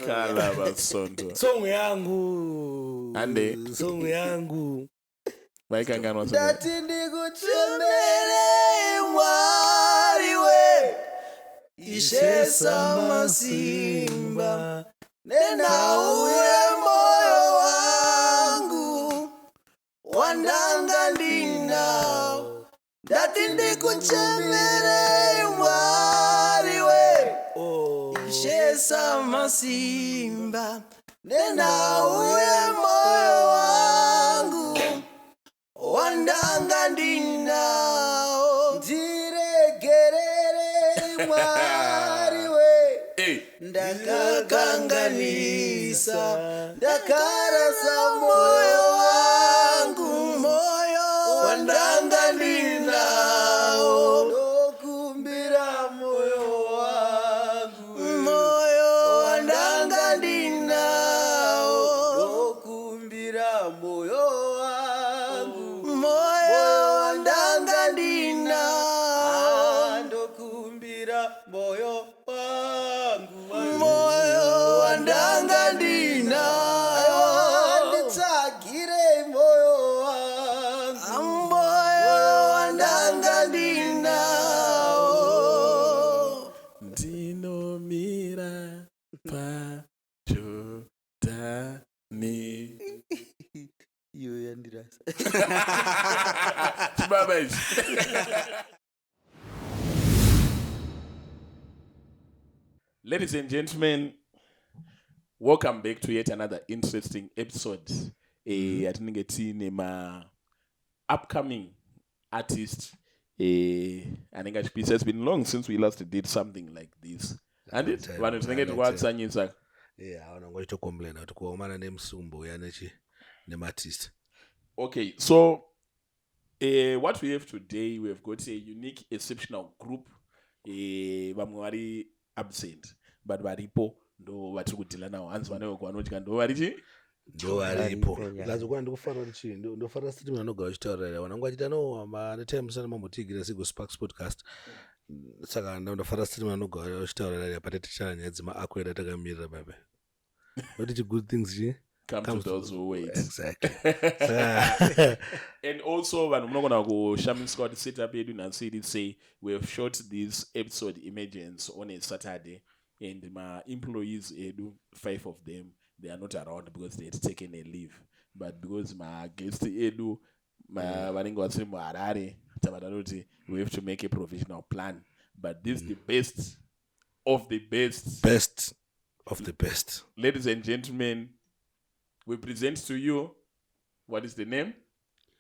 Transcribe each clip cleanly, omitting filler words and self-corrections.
Kala basonto. Song yangu. Ande. Song yangu. Vaikangana wasonto. Ndati ndikuchemere Mwari we. Ishesa masimba. Nena uye moyo wangu. Wandanga ndinao. Ndati ndikuchemere Mwari we. Ishesa masimba. Nena uye moyo wangu. Wandanga ndinao. Ndiregerere Mwari we. Ndakakanganisa. Ndakarasa moyo wangu. Moyo wandanga ndinao. Ndokumbira moyo wangu. Moyo wandanga ndinao. Ndokumbira moyo wangu. Moyo wandanga ndinao. Ndokumbira moyo wangu. Moyo wandanga ndinao. Nditsagire moyo wangu. Moyo wandanga ndinao. Ndinomira pajodhani. Iyo yandirasa. Chibabaji. Ladies and gentlemen, welcome back to yet another interesting episode. Atinenge tine ma upcoming artist. Anenge chipiso. It's been long since we last did something like this. And it vanhu tinenge tikuvatsanyisa. Hauna ngoita complain kuti kuomana nemusumbo yanechi nematist. Okay, so what we have today, we have got a unique, exceptional group. Vamwe vari absent, but varipo ndo vatiri kudhila nawo. Hanzi vaneweko vanotya ndo varichi? Ndo varipo. Lazokwana ndikufanira kuti chii? Ndofanira statement anogara achitaurira. Vanangu vachita no time sana mambotigira sigo Sparks podcast. Saka ndofanira statement anogara achitaurira patete chana nyaya dzemakweda takamirira baba. What good things chii? Come to those who wait. Exactly. And also, vanhu munogona kushamiswa kuti setup yedu nansi say we have shot this episode emergence on a Saturday, and my employees edu, 5 of them, they are not around because they had taken a leave. But because my guest edu, vanenge vasiri muHarare, tavanoti we have to make a provisional plan. But this is the best of the best. Best of the best. Ladies and gentlemen, we present to you, what is the name?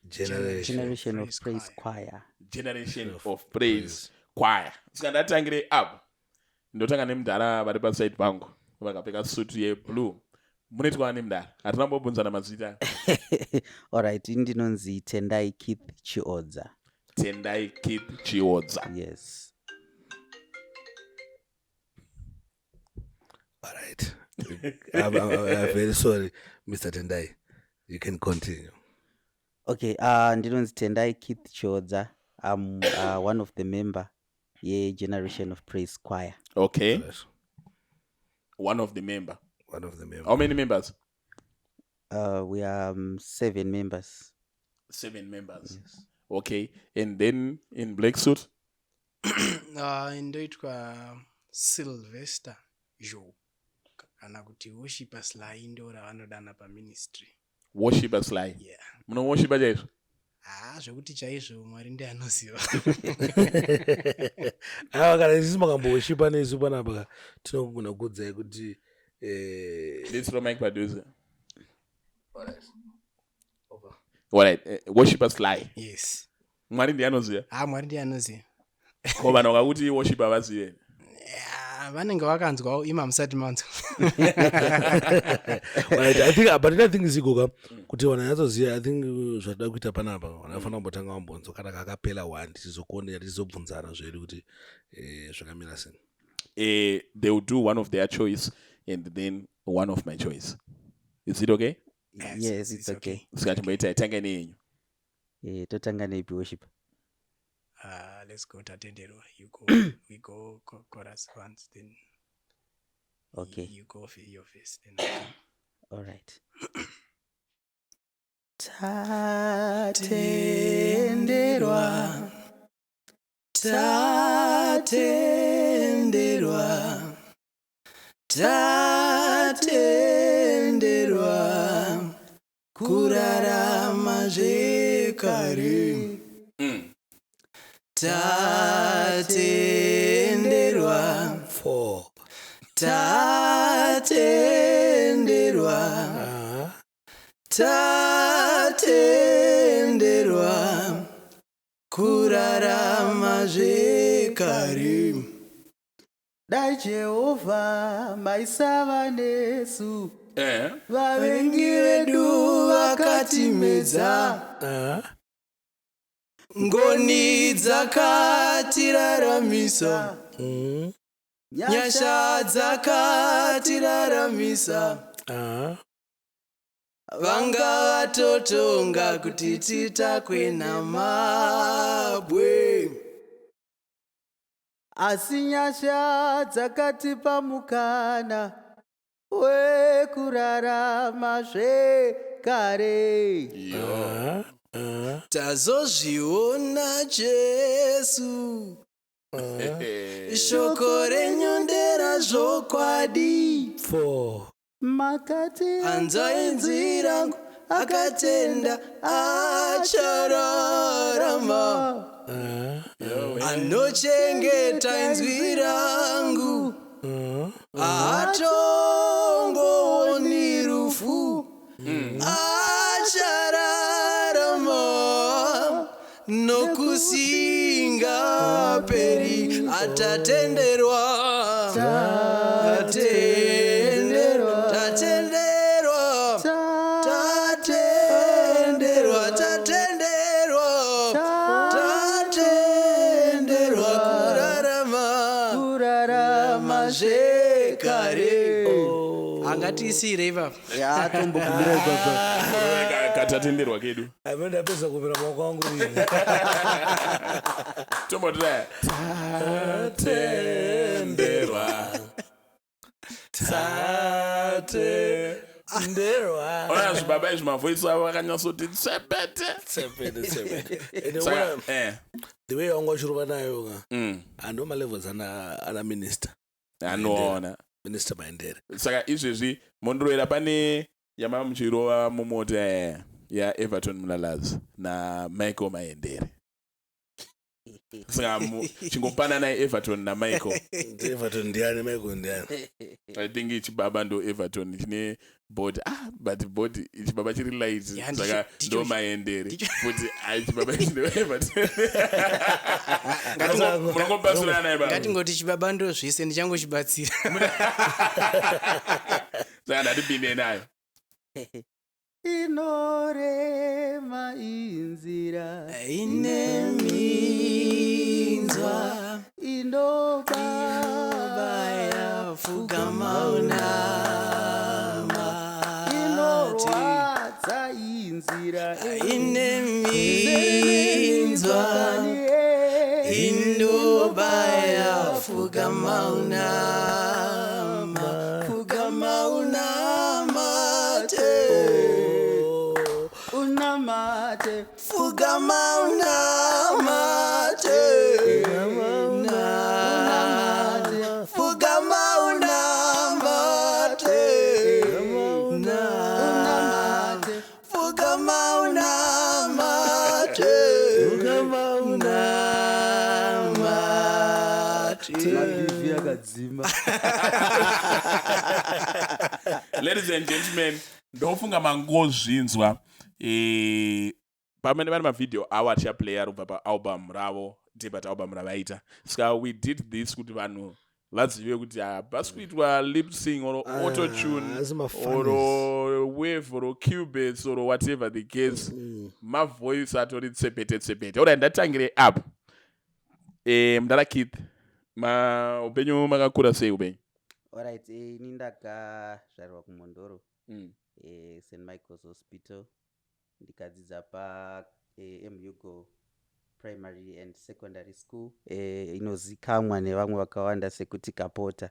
Generation of Praise Choir. Generation of Praise Choir. Sikandatangire up. Ndotanga nemudhara vari paside pangu. Vakapfeka suit yeblue. Munetwa nemudhara. Hatina mbobvunzana mazita. Alright, ndinonzi Tendai Keith Chiodza. Tendai Keith Chiodza. Yes. Alright. I'm very sorry, Mr. Tendai. You can continue. Okay, ndinonzi Tendai Keith Chiodza. I'm one of the member Generation of Praise Choir. Okay. Yes. One of the member. One of the members. How many members? We are 7 members. 7 members. Yes. Okay. And then in black suit? Ndoitwa Sylvester Jo. Kana kuti worshiper Sly ndo ravanodana paministry. Worshiper Sly. Yeah. Muno worshiper chaizvo? Zvekuti chaizvo Mwari ndiye anoziva. Kana isi makambowoshipa nesu panapa tinogona kukuudzai kuti Let's throw mic producer. Alright. Worshiper Sly. Yes. Mwari ndiye anoziva? Mwari ndiye anoziva. Ko vanhu vakakuti worshiper vazive? Vanenge vakanzwawo ima musati manzwa. Right, I think zikoka kuti vanhu vanatsoziva. I think zvatoda kuita panapa vanofanira kumbotanga vambonzwa kana kakapela 1 tizokuona tizobvunzana zvedu kuti zvakamira sei. They will do one of their choice and then one of my choice. Is it okay? Yes, it's okay. Sikatimboita tanga nenyu. Totanga neipi worship. Let's go to Atendero. You go, we go chorus once, then. Okay. You go for your face. Then I'll come. All right. Tatenderwa, tatenderwa, tatenderwa, kurarama zvekare. Tatenderwa, 4 tatenderwa, tatenderwa, kurarama zvekare. Dai Jehovha maisava nesu Vavengi vedu vakatimedza, ngoni dzakatiraramisa, nyasha dzakatiraramisa, vanga vatotonga kuti titakwena mabwe, asi nyasha dzakatipa mukana wekurarama zvekare. tazozviona Jesu, shoko renyondera zvokwadi. 4 Makati Anzai nzira yangu akatenda achararama, anochengeta inzwi rangu hatongooni rufu, achararama nokusinga peri, atatenderwa, tatenderwa, tatenderwa, tatenderwa, tatenderwa, tatenderwa, kurarama zvekare. Angatisire ipapo. Katatenderwa kedu amenda pesa kupera maoko angu rini tombotira tatenderwa ona zvibaba izvi mavhoisi avo akanyatsoti tsepete Saka, the way wanga uchirova nayo ka ando malevels ana minister anoona minister Maendere. saka izvezvi mondorowera pane yama muchirova mumota yaEverton Mlalazi naMichael Maendere. Saka chingopanana Everton naMichael. Everton ndiani Michael ndiani? I think ichibaba ndo Everton chine board but board ichibaba chiri light saka ndo Maendere futi ichibaba ndo Everton. Munongopasura naye baba. Ngatingoti chibaba ndo zvise ndichangochibatsira. Saka ndatipinde nayo. Inorema inzira ine minzwa inobaya fugama unama, inorwadza inzira ine minzwa inobaya fugama unama, fugama unamate, unamate fugama unamate, fugama unamate, fugama unamate, fugama unamate. Ladies and gentlemen, ndofunga mangozvinzwa pamene pane mavideo awo achaplaya arubva paalbum ravo debut album ravaita. Saka we did this kuti vanhu vazive kuti hapasi kuitwa lip sync or autotune or wave or cubits or whatever the case. Mavoice atori tsepete tsepete. Alright, ndatangire up. Mdala Keith, upenyu makakura sei upenyu? Alright, ini ndakazvarwa kuMondoro, St Michael's Hospital, ndikadzidza pa MUGO Primary and Secondary School, inozikamwa nevamwe vakawanda sekuti Kapota.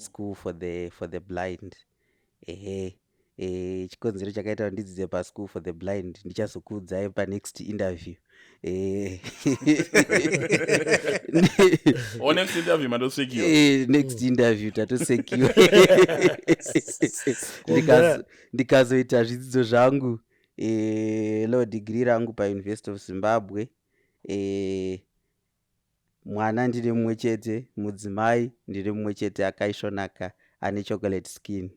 school for the blind. Chikonzero chakaita kuti ndidzidze paschool for the blind ndichazokuudzai panext interview. Next interview matosecure. Next interview tatosecure. Ndikazoita zvidzidzo zvangu law degree rangu paUniversity of Zimbabwe. Mwana ndiri mumwe chete, mudzimai ndiri mumwe chete akaisvonaka ane chocolate skin.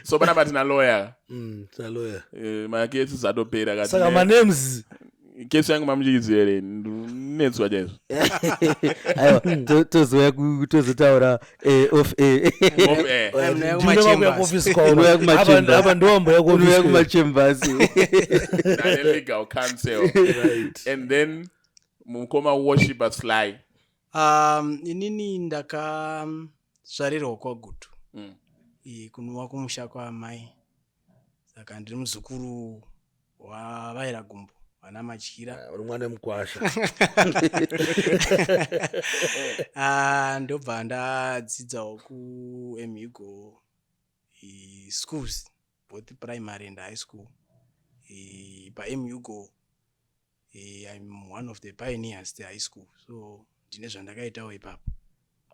So bana batina lawyer. Tina lawyer. Makesi zadopera kati. Saka manems. Kesi yangu mamuchidzere netswa jesu. Aiwa tozotaura off air. Off air. Apa ndombo unoya kumachambers. Legal counsel. Right. And then mukoma worship as fly. Inini ndakazvarirwa kwagutu. Kunwa kumusha kwaamai. Saka ndiri muzukuru wavaira gumbo. Vana matyira. Mwana mukwasha. Ndobva ndadzidzawo kuMhugo schools, both primary and high school. PaMhugo I'm one of the pioneers the high school, so ndine zvandakaitawo ipapo.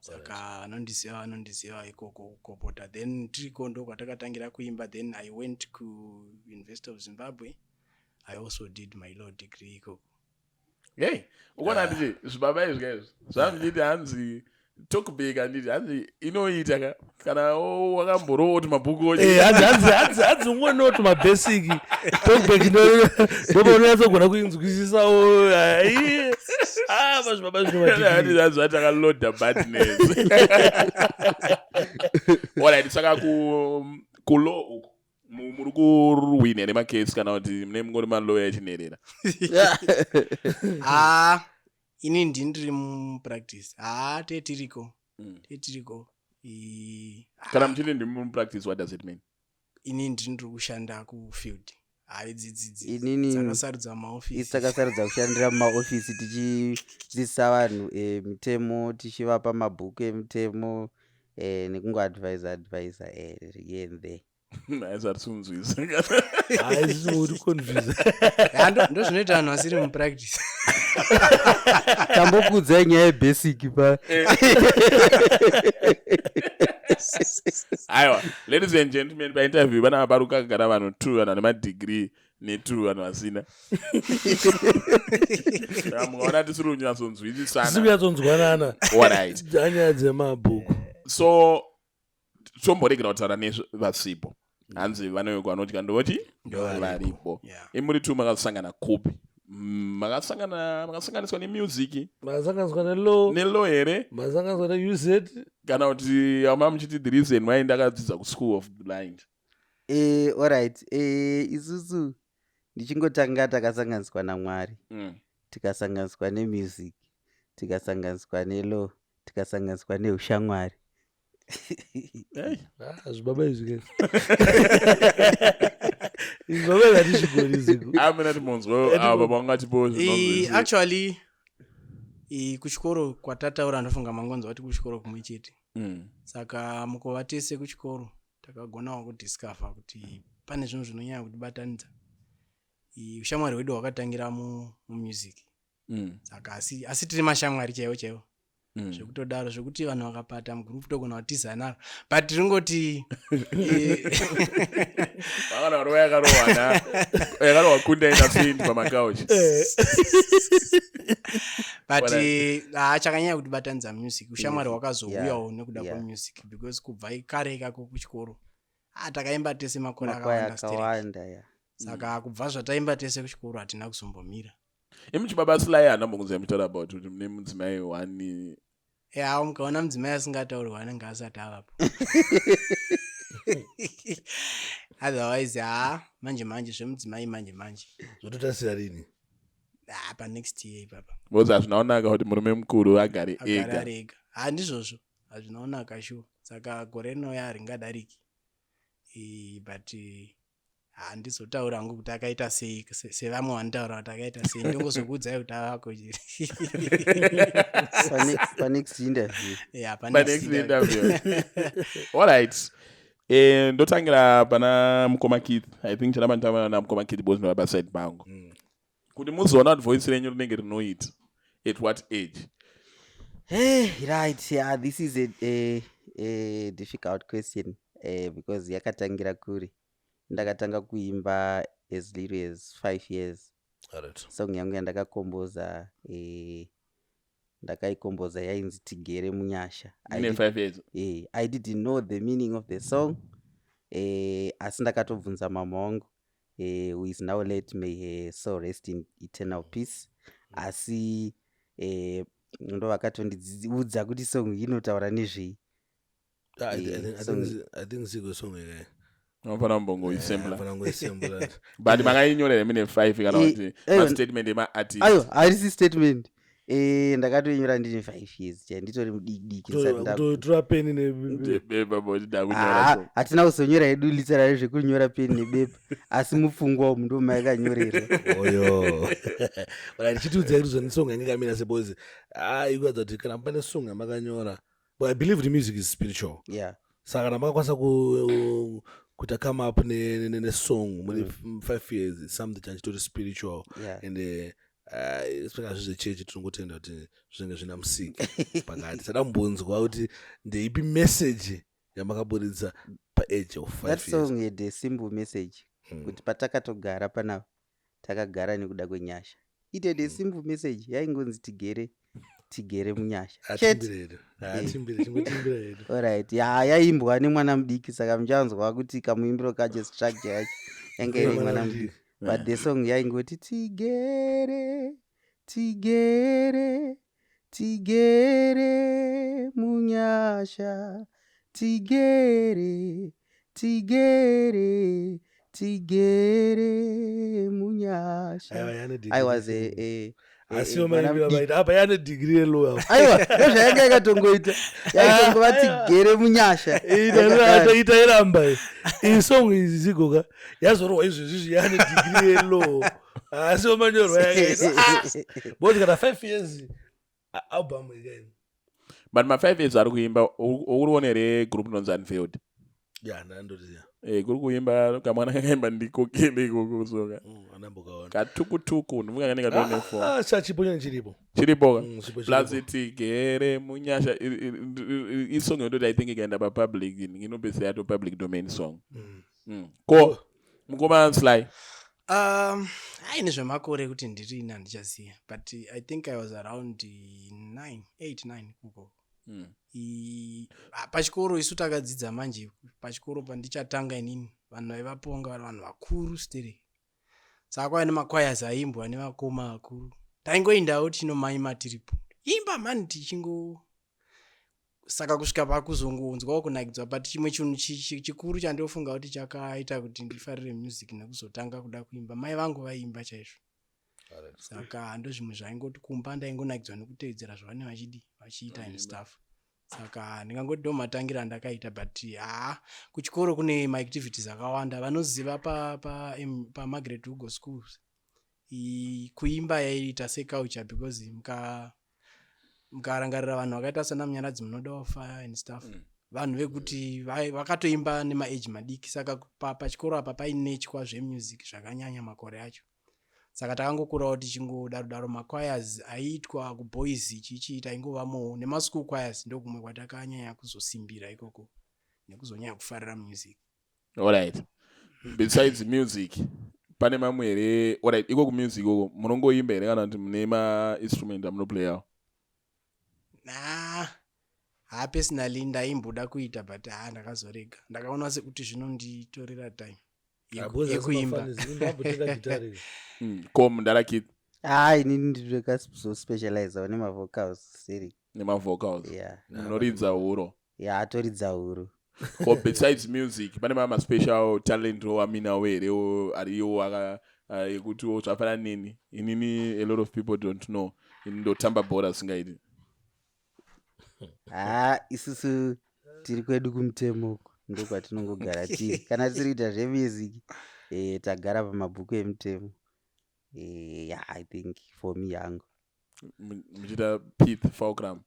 Saka anondiziva ikoko kopota. Then tiriko ndo kwatakatangira kuimba. Then I went to University of Zimbabwe. I also did my law degree ikoko. Hey, ukona ndije zvibaba izvi guys. Zvamuditi hanzi talk big anditi hanzi inoita kana wakamborooti mabhuku oje. Hanzi ungonoti mabasic. Talk big ndo unyatsogona kuinzwisisawo. Zvibaba zvinomadiki. Hanzi atakaloda badness. Alright, saka kulo uko. Muri kurwina nemakesi kana kuti mune mungori maloya echinherera. Ini ndiri mupractice. Tetiriko. Kana muchiti ndiri mupractice, what does it mean? Ini ndiri kushanda kufield. Dzidzidzi. Inini dzakasarudza maofisi. Dzakasarudza kushandira mumaofisi tichidzidzisa vanhu mitemo, tichivapa mabhuku emitemo nekungoadvisa here and there. Aizatsunzwisa. Uri konvisa. Ndo zvinoita vanhu vasiri mupractice. Tambokudzai nyaya yebasic pa. Aiwa, ladies and gentlemen, painterview vana vabaruka kugara vanhu 2 vanhu vane madegree ne2 vanhu vasina. Mukaona tisiri kunyatsonzwisisana. Tisiri kunyatsonzwanana. Alright. Nyaya dzemabhuku. So tomboregera kutaura nezvasipo. Hanzi vanoyekwa vanotya ndoti varipo. Imuri 2 makasangana kupi? Makasanganiswa nemusic. Makasanganiswa nelaw here. Makasanganiswa neUZ. Kana kuti muchiti the reason why ndakadzidza kuSchool of the Blind. Alright. Isusu ndichingotanga takasanganiswa naMwari. Tikasanganiswa nemusic. Tikasanganiswa nelaw. Tikasanganiswa neushamwari. Zvibaba izvi. Zvibaba zvatishigoni ziko. Amena timonzwa aba bangatipo. Actually kuchikoro kwatataura ndofunga mangonzo wati kuchikoro kumwe chete. Saka mukova tese kuchikoro takagonawo kudiscover kuti pane zvinhu zvinonyanya kutibatanidza. Ushamwari hwedu hwakatangira mumusic. Saka asi tiri mashamwari chaiwo. Zvekutodaro zvekuti vanhu vakapata mugroup togona kutiza naro, but ringoti vakana roya yakarohana yakarohwa kunda ina feed pamakauch. But chakanyanya kutibatanidza music. Ushamwari hwakazouyawo nekuda kwemusic because kubva kare ikako kuchikoro takaimba tese makore akawanda. Saka kubva zvataimba tese kuchikoro hatina kuzombomira. Imuchibaba Sly andambongoziva mutaura about kuti mune mudzimai 1. Mukaona mudzimai asingataurwa anenge asati avapo. Otherwise manje zvemudzimai manje. Zvototasira rini? Pa next year ipapa. Boza hazvinaonaka kuti murume mukuru agare ega. Ndizvozvo hazvinaonaka shuwa. Saka gore rino haringadariki. But handizotaura hangu kuti akaita sei sevamwe vanotaura kuti akaita sei ndingozokuudzai kuti avako panext interview. Yeah, Next interview. Alright. Ndotangira pana Mukoma Keith. I think chana bantama na Mukoma Keith both no side bango. Kuti muzoona voice renyu rinenge rinoita at what age? Hey, right. Yeah, this is a difficult question because yakatangira kuri. Ndakatanga kuimba as little as 5 years. Alright. Song yangu ndakakomboza ndakaikomboza yainzi Tigere Munyasha. 5 years. I didn't know the meaning of the song. Asi ndakatobvunza mama wangu who is now late, may her soul rest in eternal peace. Asi ndo vakatondiudza kuti song inotaura nezvei. I think Zigo song again. Nofana mbongo isembla. But mangayinyorera mine 5 kana kuti ma statement ema artist. Ayo, arisi statement. Ndakatonyora ndine 5 years nditori mudiki tora peni nebeba bodi dakunyora. Hatina kuzonyora hedu literally zvekunyora peni nebeba asi mupfungwa umu ndo maikanyorera. Oyo. But chitudza kuti zonisonga yangamira sebozi. Ikwadza kuti kana pane song yamakanyora. But I believe the music is spiritual. Yeah. Saka namakwanisa kuti come up ne song muri 5 years is something chanchitori spiritual. Yeah. And especially zvechechi tinongotenda kuti zvinenge zvina musiki pakati. Sada mbunzwa kuti ndeipi message yamakaburitsa pa-age of 5 years. That song had a simple message. Kuti patakatogara panapa takagara nekuda kwenyasha. It had a simple message. Yaingonzi Tigere Munyasha. Alright. Yaimbwa nemwana mudiki saka muchanzwa kuti kamuimbiro kacho structure yacho yange iri mwana mudiki. But the song yaingoti Tigere Munyasha, Tigere Munyasha. I was apa yana degree elo aiwa ndozvayanga yakatongoita yaitongova Tigere Munyasha ita iramba iyi song izi zigoka yazorwa izvezvi yana degree elo asi omanyorwa but kana 5 years album again. But my 5 years ari kuimba urionere group nonzi Unveiled. Yeah, nandoziya. Kuri kuimba kamwana kakaimba ndikokele ikoko soka. Anambokaona. Katukutuku ndimuka kanenge katone 4. Chachiponya chiripo. Chiripo. Plus Tigere Munyasha isong yondoti I think ikaenda pa public inobese yato public domain song. Ko Mukoma Sly. Haine zvemakore kuti ndiri ina ndichaziya, but I think I was around 8-9 kuko. Pachikoro isu takadzidza manje pachikoro pandichatanga inini vanhu vaivaponga vanhu vakuru stere, saka kwaiva nemakwayas aimbwa nevakoma vakuru. Taingoendawo tinomaima tiripo imba mani tichingo, saka kusvika pakuzongonzwawo kunakidzwa. But chimwe chinhu chikuru chandofunga kuti chakaita kuti ndifarire music nekuzotanga kuda kuimba, mai vangu vaimba chaizvo. Saka ndozvimwe zvaingoti kumba ndaingonakidzwa nekutevedzera zvavanenge vachiita and stuff. Saka ndingangoti ndo matangira ndakaita. But kuchikoro kune maactivities akawanda. Vanoziva pa Margaret Hugo schools kuimba yaiita seculture because mukarangarira vanhu vakaita sana Munyaradzi Munodaofa and stuff, vanhu vekuti vakatoimba nemaage madiki. Saka pachikoro apa paine chikwa zvemusic zvakanyanya makore acho. Saka takangokurawo tichingodaro makwayas aiitwa kuboys chichiita ingovamo nemaschool choirs ndokumwe kwatakanyanya kuzosimbira ikoko nekuzonyanya kufarira music. Alright. Besides music pane mamwe here. Alright, iko music iko munongoimba here kana kuti mune ma instrument amunoplayawo? Personally ndaimboda kuita but ndakazorega. Ndakaona sekuti zvinonditorera time yekuimba. Kom ndarakit. Inini ndinokazospecialize nemavocals siri. Nemavocals. Yeah. Munoridza huro. Yeah, atoridza huro. Ko besides music pane mama special talent amina were ariyo yekuti zvafana nini. Inini a lot of people don't know. Indotamba bhora singaiti. Isusu tiri kwedu kumutemo ndo kwatinongogara tiri kana tiri kuita zvemusic tagara pamabhuku emutemo. Yeah, I think for me yangu muchita Pith Fulcrum.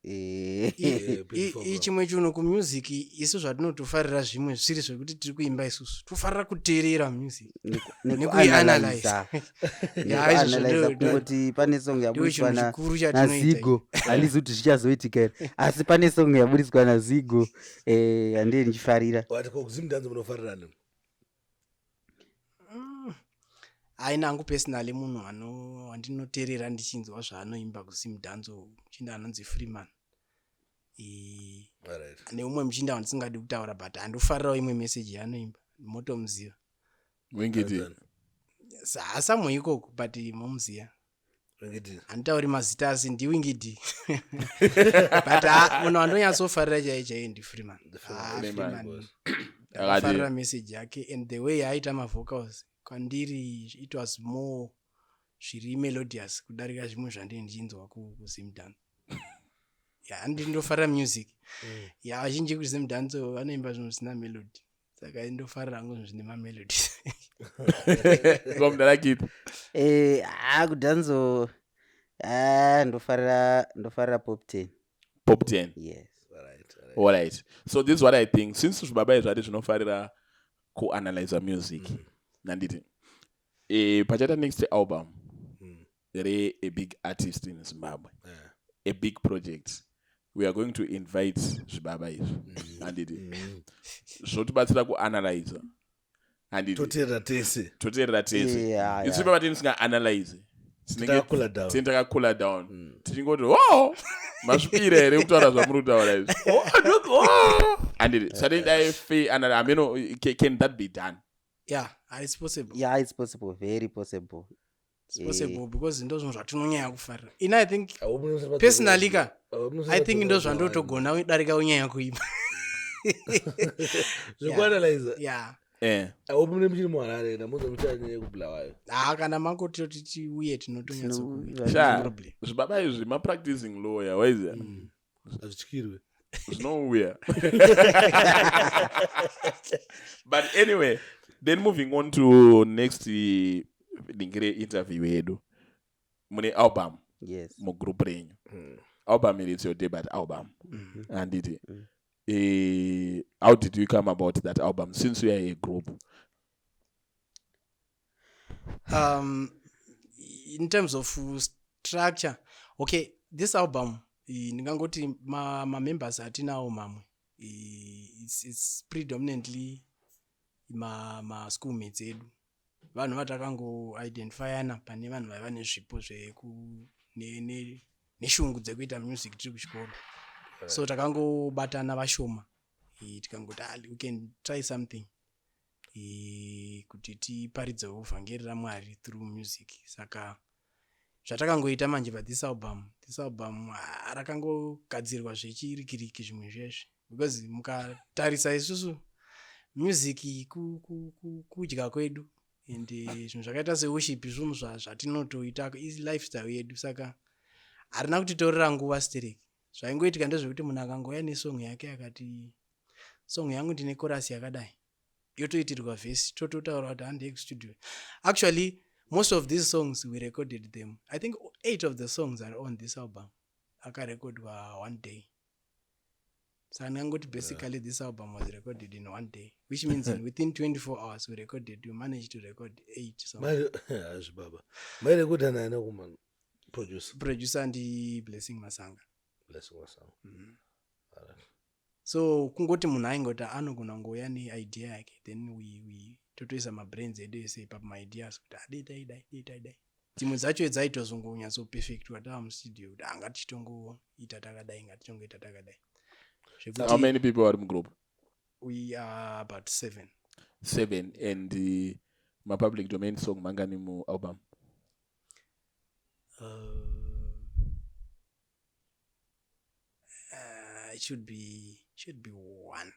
Chimwe chinhu kumusic isu zvatinotofarira zvimwe zvisiri zvekuti tiri kuimba isusu tofarira kuteerera music nekuianalyze kungoti pane song yaburiswa naZigo handizi kuti zvichazoitika here asi pane song yaburiswa naZigo handei ndichifarira. Wati kokuzimudhanzo munofarirana? aina angu personally munhu wandinoteerera ndichinzwa zvaanoimba kuzimudhanzo muchinda anonzi Freeman. Neumwe muchinda wandisingadi kutaura but handofarirawo imwe message yaanoimba motomuziva. Wingiti hasamwe ikoko but momuziva. Handitauri mazita asi ndiwingidi but munhu wandonyatsofarira chaiye ndiFreeman. Akafarira message yake and the way aita mavocals kwandiri it was more zviri melodious kudarika zvimwe zvandei ndichinzwa kuzimudhanzo. Handindofarira music vazhinji kuzimudhanzo vanoimba zvinhu zvisina melody saka indofarira hangu zvine mamelody. Kudhanzo ndofarira pop 10. Pop 10. Yes. All right. So this is what I think. Since Zvibabai zvati zvinofarira kuanalyze music. Nanditi. Pachata next album. There a big artist in Zimbabwe. A big project. We are going to invite Zvibabai. Nanditi. Zvotibatsira kuanalyze. Nanditi. Toteerera tese. It's about tinga analyze. Tinga cooler down. Tingoti oh masvipira here kutaura zvamurutaura izvi. And suddenly I feel and I mean can that be done? Yeah, it's possible. Yeah, it's possible, very possible. It's possible because ndo zvinhu zvatinonyanya kufarira. I think personally I think ndo zvandotogona kudarika unyanya kuimba. Zvikuanalyze. Yeah. Mune muchiri muHarare namunzo muchanyanya kubulawayo. Kana mangoti tiuye tinotonyatsokuita. Zvibabai izvi ma-practicing lawyer, why is that? Hazvityirwe. Nowhere. But anyway, then moving on to next lingire interview yedu. Mune album. Yes. Mo group renyu. Album is your debut album. And it how did you come about that album since you are a group? In terms of structure, okay, this album ndingangoti ma-members atinawo mamwe it's predominantly ma-schoolmates edu, vanhu vatakango-identifyana pane vanhu vaiva nezvipo neshungu dzekuita music tiri kuchikoro. So takangobatana vashoma tikangoti we can try something kuti tiparidze uvhangeri raMwari through music. Saka zvatakangoita manje this album rakangogadzirwa zvechirikiriki zvimwe zveshe because mukatarisa isusu music kudya kwedu and zvinhu zvakaita seworship zvinhu zvatinotoita lifestyle yedu, saka harina kutitorera nguva stereki. Zvaingoitika ndezvekuti munhu akangouya nesong yake akati song yangu ndine chorus yakadai yotoitirwa vhesi tototaura kuti handei kustudio. Actually most of these songs we recorded them. I think 8 of the songs are on this album akarekodwa one day. So ndingangoti basically this album was recorded in one day, which means within 24 hours we managed to record 8 songs. Mairekoda nani kuma producer ndi Blessing Masanga. So kungoti munhu aingoti anogona ngouya neidea yake then we totoisa mabrains edu ese pamaideas kuti dai dzimwe dzacho dzaitozongonyatso perfect watava mustudio kuti ngatichitongoita takadai ngatichongoita takadai. How many people are in the group? We are about 7. And my public domain song mangani mu album? It should be 1.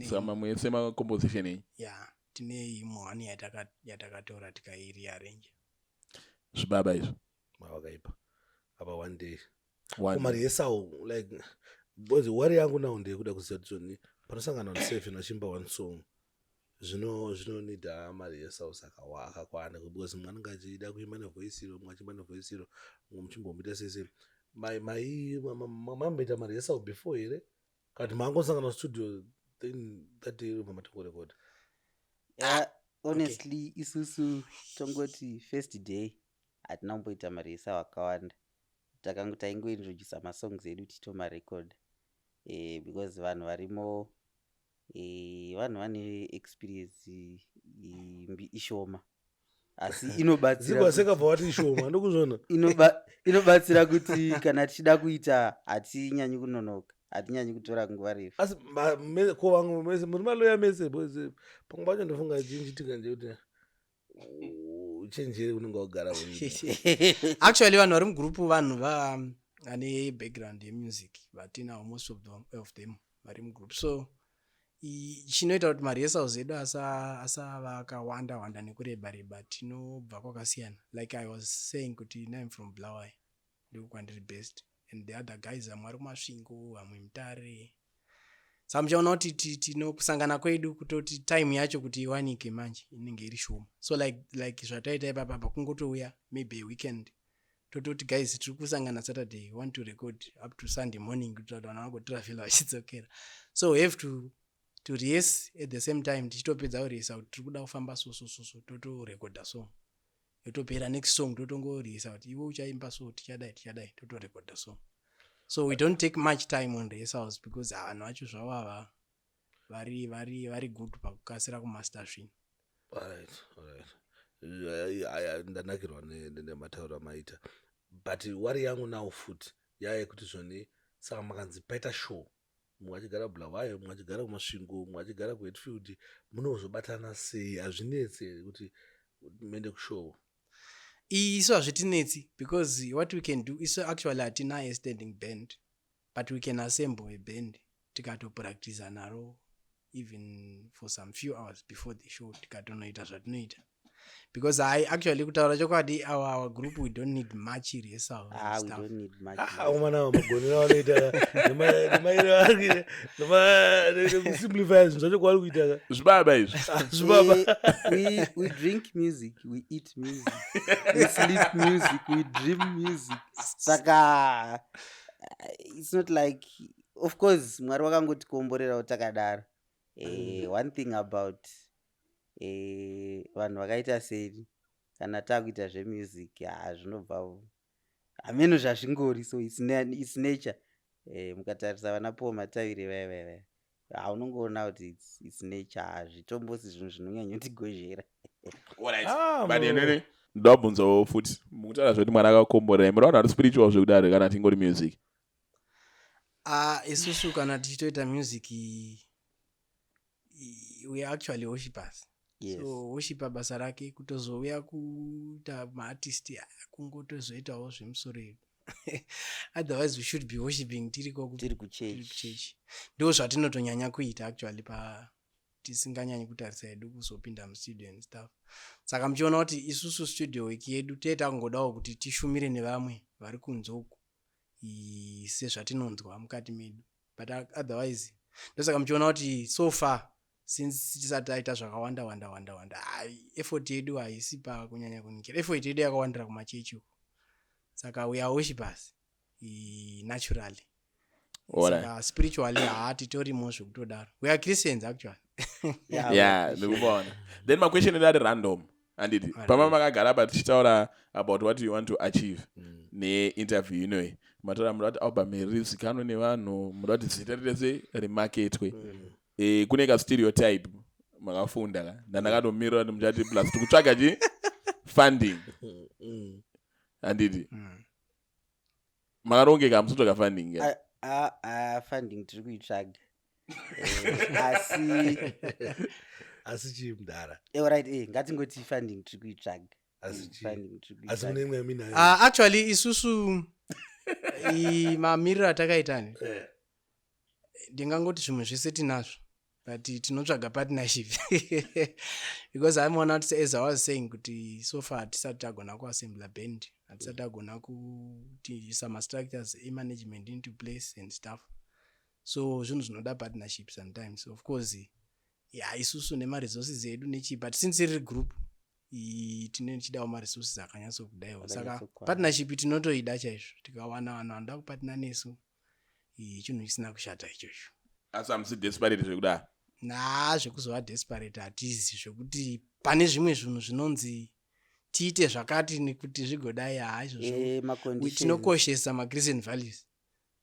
So sema composition. Yeah, tine imwe yatakatora tikairearrange. Zvibabai izvo mavakaipa apa one day kumari yesawo like bozi wari yangu now ndekuda kuziva kuti panosangana na Seven vachimba one song zvinonidha mari yeSouth akakwana because mwana ngachida kuimba nevoice iro, mumwe achimba nevoice iro, mumwe muchimbomuita sese. Mamboita mari yeSouth before here kana mangosangana studio then that day mamatongorekoda? Honestly isusu tongoti first day hatina kumboita mari yeSouth akawanda, taingointroduce masongs edu titomarecord because vanhu varimo vanhu vane experience ishoma asi inobatsira wati ishoma ndokuzvona inobatsira kuti kana tichida kuita hatinyanyi kunonoka, hatinyanyi kutora nguva refu. asi ko vangu muri maloya mese boze pamwe pacho ndofunga chinjitika nje kuti uchenjeri unenge wagara actually vanhu vari mugrupu vanhu vane background yemusic vatina most of them vari mugroup, so chinoita kuti mari yeSouth zedu asava akawanda wanda nekureba tinobva kwakasiyana. Like I was saying kuti I'm from Bulawayo ndiko kwandiri best and the other guys vamwe vari kumasvingo vamwe Mutare. Saka muchaona kuti tinokusangana kwedu kutoti time yacho kuti iwanike manje inenge iri shoma. So like zvataita ipapa kungotouya maybe a weekend tototi guys tiri kusangana Saturday, want to record up to Sunday morning kuti vanhu vangotirafila vachidzokera. So we have to rehearse at the same time tichitopedza kurehesa kuti tiri kuda kufamba so totorekodha song, yotopera next song totongorehesa kuti iwe uchaimba so tichadai totorekodha song. So we don't take much time on rehearsals because vanhu vacho zvavava vari good pakukasira kumaster zvino. Alright. Ndanakirwa nematauro amaita, but wari yangu now futi yaya kuti zvoni saka makanzi paita show, mumwe achigara Bulawayo, mumwe achigara kumasvingo, mumwe achigara kuHatfield, munozobatana sei? Hazvinetse kuti muende kushow? Isu hazvitinetsi because what we can do is actually hatina a standing band, but we can assemble a band tikatopractice naro even for some few hours before the show tikatonoita zvatinoita. Because I actually kutaura chokwadi our group we don't need much rehearsal stuff. We don't need much. Umana magoni wanoita nema simplify zvacho kwari kuita zvibaba izvi zvibaba. We drink music, we eat music, we sleep music, we dream music. Saka it's not like, of course Mwari wakangotikomborera utakadaro. One thing about vanhu vakaita seri kana takuita zvemusic zvinobva hameno zvazvingori, so it's nature. Mukatarisa vana Paul Matavire vaya unongoona kuti it's nature, hazvitombosi zvinhu zvinonyanyotigozhera. But nene ndabvunzawo futi mukutaura zvoti mwana akakomborera, muraona kuti spiritual zvekudaro kana tingori music? Isusu kana tichitoita music we are actually worshipers. Yes. So worshipa basa rake kutozouya kuita maartist kungotozoitawo zvemusoro edu. Otherwise we should be worshiping tiri kuchurch. Ndo zvatinotonyanya kuita actually tisinganyanyi kutarisa edu kuzopinda mustudio and stuff. Saka muchiona kuti isusu studio week yedu teta kungodawo kuti tishumire nevamwe vari kunzoku sezvatinonzwa mukati medu, but otherwise ndosaka muchiona kuti so far since tisati taita zvakawanda effort yedu haisi pakunyanya kunikira. Effort yedu yakawandira kumachechi uko, saka we are worshipers naturally. Saka spiritually hatitorimo zvekutodaro. We are Christians actually. Yeah, ndikubona. Then my question is that random. Anditi pama makagara apa tichitaura about what you want to achieve ne-interview inoyi matora murati album irizikanwe nevanhu, murati zita rese rimaketwe. Kune ka stereotype makafunda ka ndandakatomira muchati plus tikutsvaga chi funding anditi makarongeka musotsvaga funding funding tiri kuitsvaga asi chimudara right ngatingoti funding tiri kuitsvaga asi munemwe mina actually isusu mamiriro atakaitani ndingangoti zvimwe zvese tinazvo, but tinotsvaga partnership because aimona kuti as I was saying kuti so far hatisati tagona kuassembla band, hatisati tagona kuti some structures management into place and stuff, so zvinhu zvinoda partnership sometimes. Of course isusu nemaresources edu nechi but since riri group tichidawo maresources akanyatsokudaiwo saka partnership tinotoida chaizvo tikawana vanhu vanoda kupatana nesu chinhu chisina kushata ichocho. Asi hamusi desperate zvekudaro? Zvekuzova desperate hatizi, zvekuti pane zvimwe zvinhu zvinonzi tiite zvakati nekuti zvigodai izvozvo tinokoshesa ma-Christian values.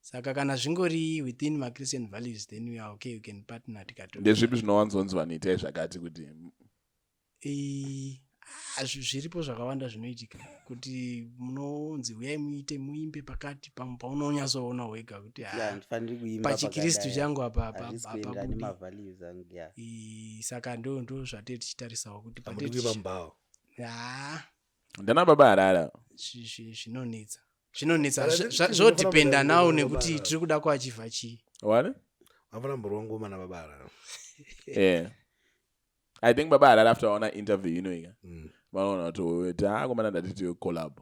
Saka kana zvingori within ma-Christian values then we are okay, we can partner tikato. Ndezvipi zvinowanzonzwa niitai zvakati kuti zviripo zvakawanda zvinoitika kuti munonzi uyai muite muimbe pakati paunonyatsoona wega kuti pachikristu changu apa saka ndo zvatei tichitarisawo kuti ndana baba harara zvinonetsa zvodhipenda nawo nekuti tiri kuda kuachivha chii. What? Avana mborongo mana baba harara. I think baba harara after one interview vanaona kuti komana ndati collab.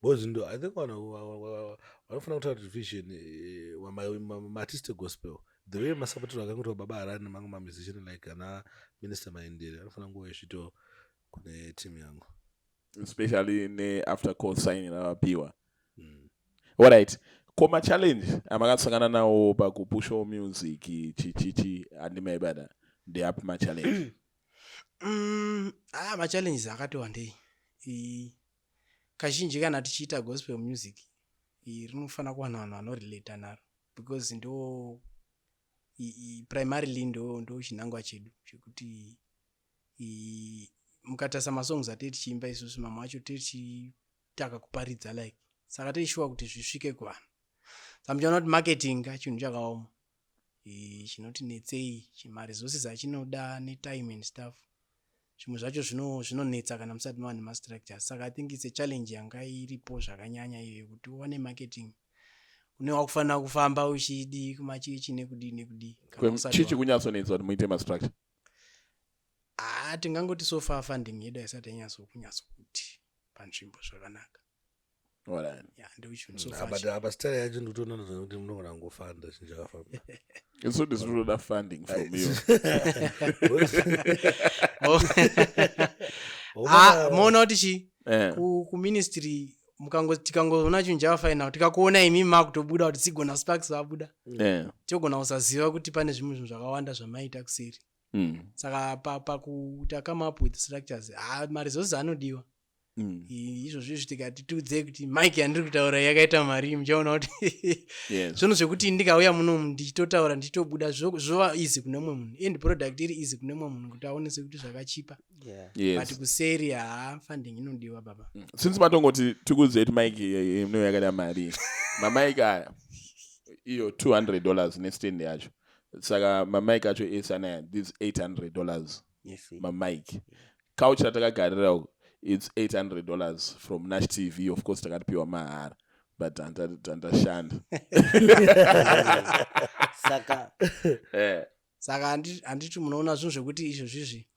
Bozi ndo I think wanofana kutaura vision ma-artistic gospel the way masapotero akangoti baba harara nemangu ma-musician like ana minister maendere anofana nguva yezvito kune team yangu especially after co-signing avapiwa. Alright, koma challenge amakasangana nawo pakupusha music chichichi andimaibada ndeapi ma-challenge? Ma-challenges akati wandei. Kazhinji kana tichiita gospel music rinofana kuwana vanhu vanorelata naro because ndo primarily ndo chinangwa chedu chekuti mukatasa masongs atei tichiimba isusu mamwe acho tichitaka kuparidza like saka teishuwa kuti zvisvike kuvanhu. Samuchaona kuti marketing chinhu chakaoma chinotinetsei maresources achinoda netime and stuff zvimwe zvacho zvinonetsa kana musati mava nemastructures. Saka I think it's a challenge yanga iripo zvakanyanya iyo kuti uwane marketing unewa kufanira kufamba uchidi kumachechi nekudi. Chichi kunyatsonetsa kuti muite mastructure? Tingangoti so far funding yedu haisati kunyatsokuti panzvimbo zvakanaka. Apa style yacho ndikutoona kuti munogona kungofanda chinhu chakafamba. So this is funding from you. Moona kuti chi kuministry tikangoona chinhu chakafaina tikakuona imi makutobuda kuti sigona sparks vabuda togona kusaziva kuti pane zvimwe zvinhu zvakawanda zvamaita kuseri. Saka pakuta come up with structures maresources anodiwa. Izvozvo tikati tudze kuti mike yandiri kutaura yakaita mari muchaona kuti zvinhu zvekuti ndikauya muno ndichitotaura ndichitobuda zvova easy kune mumwe munhu end product iri easy kune mumwe munhu kuti aonese kuti zvakachipa. But kuseri funding inodiwa baba. Since matongoti tikudzei kuti mike ino yakaita mari mamike aya iyo $200 nestand yacho saka mamike acho esana this $800 mamike couch atakagarira it's $800 from Nash TV. Of course, takatipiwa mahara, but andashanda. Saka handiti munoona zvinhu zvekuti izvo zvizvi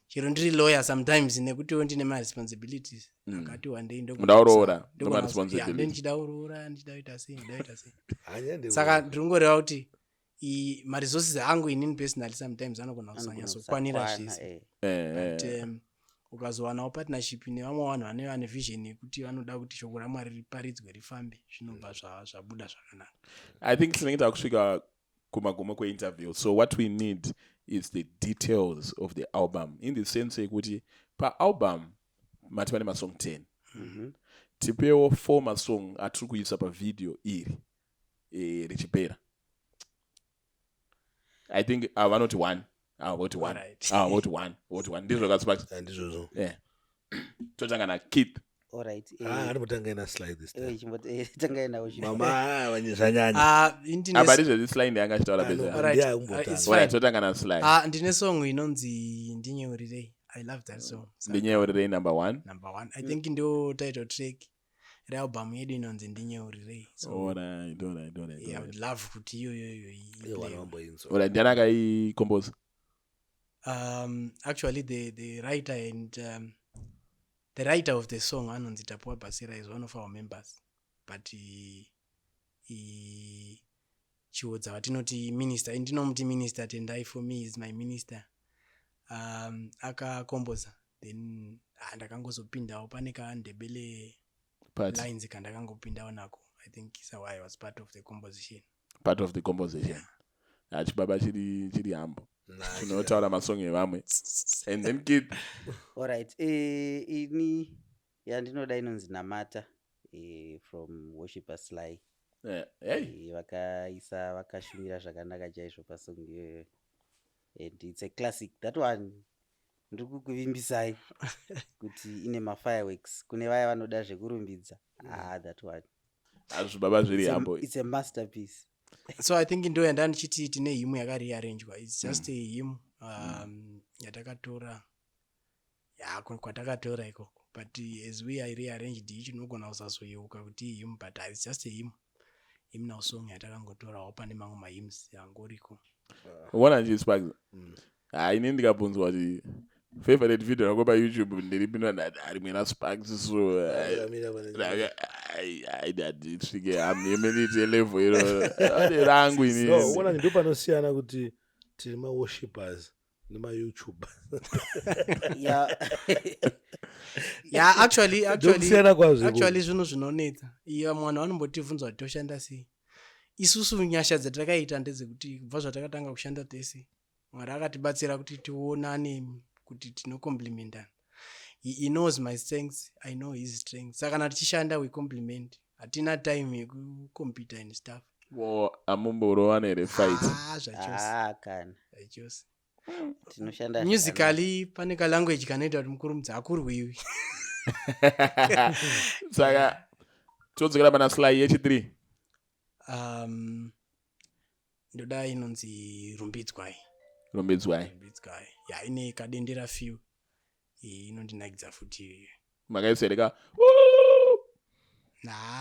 chero ndiri lawyer sometimes nekuti ndine ma-responsibilities akati wandei ndomudaurora ndoma-responsibilities ndichidaurora ndichidaita sei saka ndiringoreva kuti ma-resources angu inini personally sometimes anogona kusanyatsokwanira zvese but ukazowanawo partnership nevamwe vanhu vanenge vane vision yekuti vanoda kuti shoko raMwari riparidzwe rifambe zvinobva zvabuda zvakanaka. I think tinenge kusvika kumagumo kweinterview, so what we need is the details of the album in the sense yekuti paalbum mati pane masong 10 tipewo 4 masong atiri kuisa pavideo iri richipera. I think vanoti 1 voti 1 voti 1 ndizvo kasparks ndizvozvo totanga na Keith. Anotanga ina slide this time tanga ina mama wanyezanyanya abarizo slide yanga chitaura beza totanga na slide. Ndine song inonzi Ndinyeurirei. I love that song. Ndinyeurirei number 1 I think ndio title track realbum yedu inonzi Ndinyeurirei. Alright. I would love kuti iyo wanombo inzo. Alright, ndiana kai compose. Actually the writer and the writer of the song anonzi Tapuwa Basira is one of our members, but chiudza vatinoti minister, ndinomuti minister Tendai for me is my minister. Akakomboza, then ndakangozopindawo pane kaNdebele lines kandakangopindawo nako. I think so I was part of the composition. Part of the composition. Achibaba chiri hambo. Unotaura masong evamwe. And then kid. Alright. Ini ndinoda inonzi Namata from Worshipers Sly. Hey. Vakashumira zvakanaka chaizvo pasong iyoyo. And it's a classic. That one ndiri kukuvimbisai kuti ine mafireworks. Kune vaya vanoda zvekurumbidza. That one. Achibaba zviri hambo. It's a masterpiece. So I think ndo yanda ndichiti tine hymn yakarearrangewa. It's just a hymn yatakatora kwatakatora iko, but as we are rearranged each nogona kusazoyeuka kuti hymn, but it's just a hymn now song yatakangotorawo pane mamwe mahymns yangoriko. Wona nje ini ndikabvunzwa kuti favorite video yako pa YouTube ndiripinwa narimwe na Sparks, so I amemilite level iro rangu ini. So wona ndo panosiyana kuti tiri ma worshipers nema YouTubers. Yeah, actually zvinhu zvinonetsa. Iya mwana vanombotivunza kuti toshanda sei. Isusu nyasha dzatakaita ndedzekuti kubva zvatakatanga kushanda tese, Mwari akatibatsira kuti tionane kuti tinocomplementana. He knows my strengths, I know his strengths. Saka kana tichishanda we complement. Hatina time yekucompete and stuff. Amumborowana ere fight. Kana. Zvachose. Tinoshanda musically pane ka language kanoita kuti mukurumidza akurwiwi. Saka todzokera pana Sly yechi3. Ndoda inonzi Rumbidzwai. Yeah, ine kadendera few. Inondinakidza futi. Makaisereka.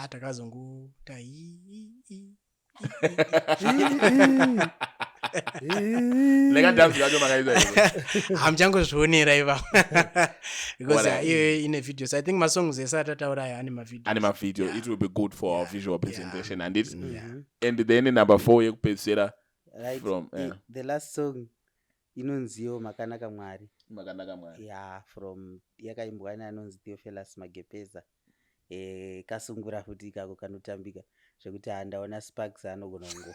Takazongu Lega dance yacho makaiza. Hamchangozvionera iva. Because ine videos. I think my songs esatataura ane video. It will be good for our visual presentation and it. And then number 4 yekupedzera from the last song inonziyo Makanaka Mwari. Yeah, from yakaimbwa neanonzi Theophilus Magepeza. Kasungura futi kako kanotambika zvekuti ndaona Sparks anogona kungo.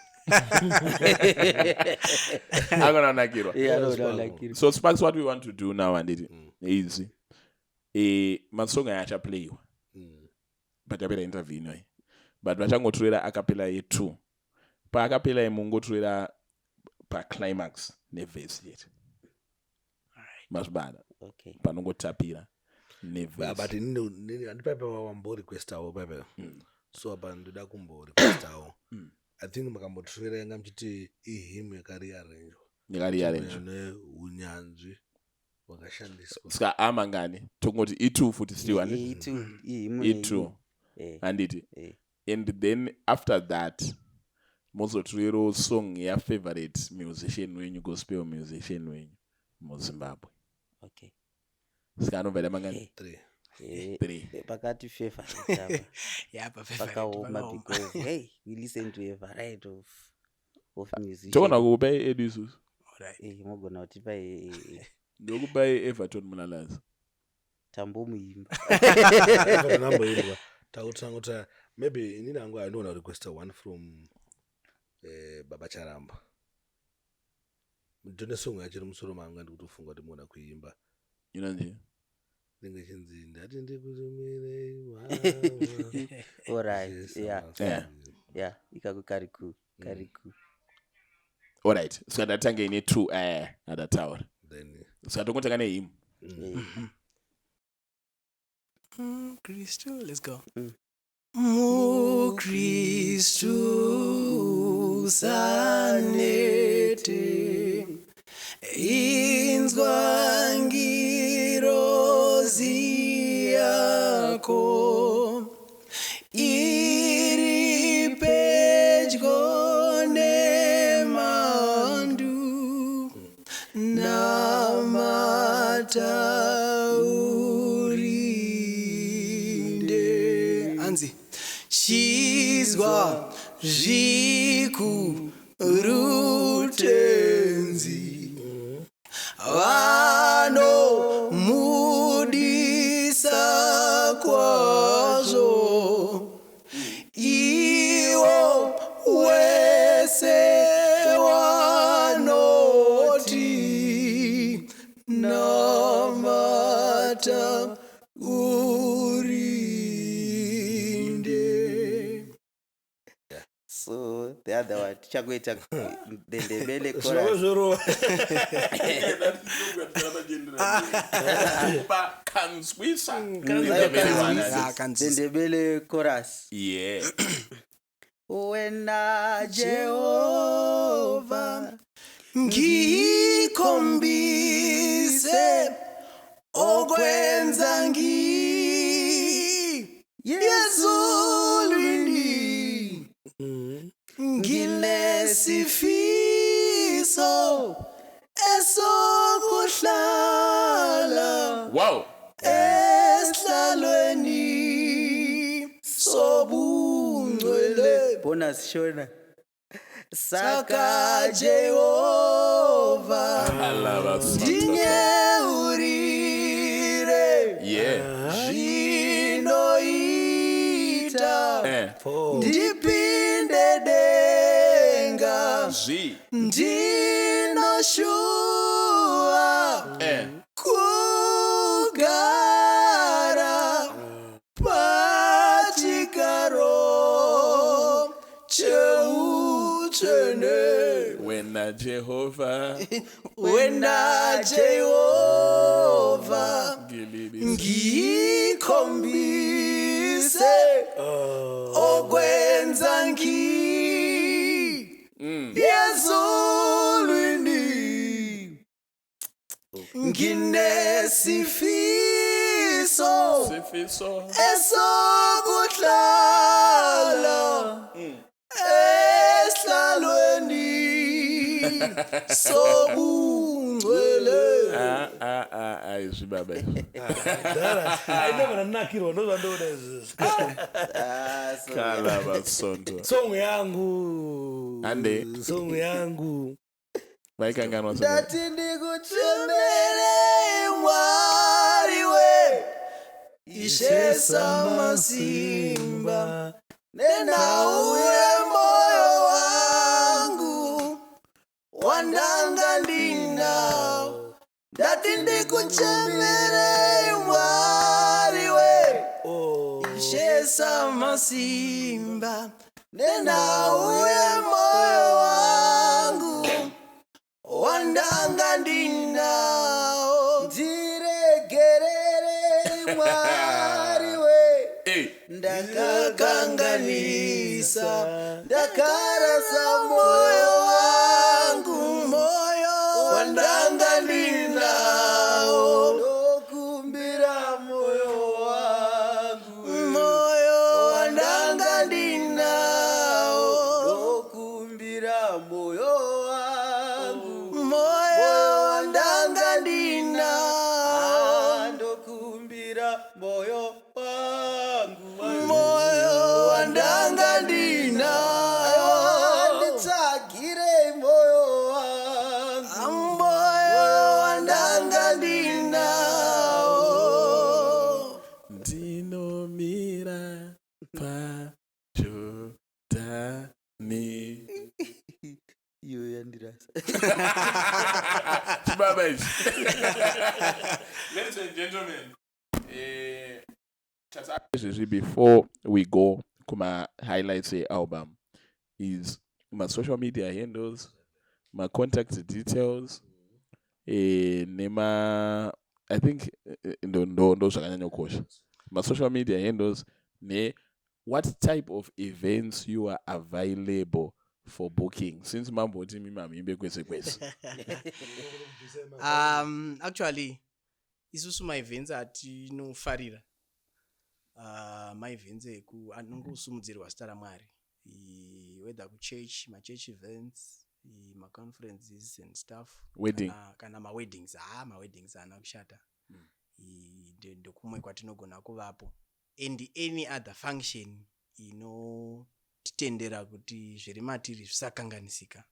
Agonanakirwa. So Sparks, what we want to do now and it is masong ayachaplaywa. But yapera interview ino. But vachangotorera acapella ye2. Pa acapella yemungotorera pa climax neverse yet. Masbada. Okay. Panongotapira neverse. But ndipape wambo request awo pape. So apa ndoda kumbo request awo. I think makambotorera yanga mchiti hymn yakarearrange. Ne unyanzvi wakashandiswa. Ska amangani tongoti E2 futi still ani. E2. And it. And then after that mozotorero song ya favorite musician wenyu, gospel musician wenyu mu Zimbabwe. Okay. Ska anovela mangani 3. Pakati favorite hapa. Yeah, pakaoma because hey, we listen to a variety of musicians. Tona kuba edisus. Alright. Mogona utipa ndokuba Everton Mlalazi. Tambo muimba. Number yimba. Tautanga maybe ninangu I know request one from Baba Charamba. Ndone song yachiri musoro mangu ndikutofunga kuti mona kuimba. Inanje. Ndingechinzi ndati ndikutumire mama. Alright. Yeah, ikakukariku. Alright. So ndatange ine 2 adataura. Then so ndongotanga nehim. Kristu, let's go. Mu Kristu sanete inzwa ngirozi yako iri pedyo nemandu namataurinde anzi chizwa zviku another one. Tichagoita Ndendebele chorus. Ndendebele chorus. Yeah. Wena Jehova ngikhombise okwenza ezulwini nginesifiso esokuhlala Wow. esihlalweni sobungcwele bonus shona saka Jehova dinyeurire zvinoita ndipinde denga ndinoshuwa kugara pachigaro cheuchene Wena Jehova ngikhombise okwenza ezulwini nginesifiso esokuhlala esihlalweni sobungcwele ayizibaba ayinobananakirwa ndozvandoona izvizvi kala vasonto songo yangu ande songo yangu vaikanganwa ndati ndikuchemere Mwari we Ishe Samasimba nenauye moyo wangu wandanga ndinao ndati ndikuchemere Mwari we Ishe Samasimba nenauye moyo wangu wandanga ndinao ndiregerere Mwari we ndakakanganisa ndakarasa moyo wangu wandanga ndinao ndokumbira moyo wangu wandanga ndinao ndokumbira moyo wangu wandanga ndinao ndokumbira moyo wangu wandanga ndinao nditsagire moyo wangu wandanga ndinao ndinomira pajodhani iyo yandirasa chibaba ichi ladies and gentlemen before we go kuma highlights album is my social media handles, my contact details, nema I think ndo zvakanyanya kukosha my social media handles ne what type of events you are available for booking since mamboti mimamimbe kwese actually isusu my events atinofarira my events anongosumudzirwa zita raMwari whether kuchurch church events conferences and stuff wedding kana weddings weddings ana kushata ndokumwe kwatinogona kuvapo and any other function inotitendera kuti zviri matiri zvisakanganisika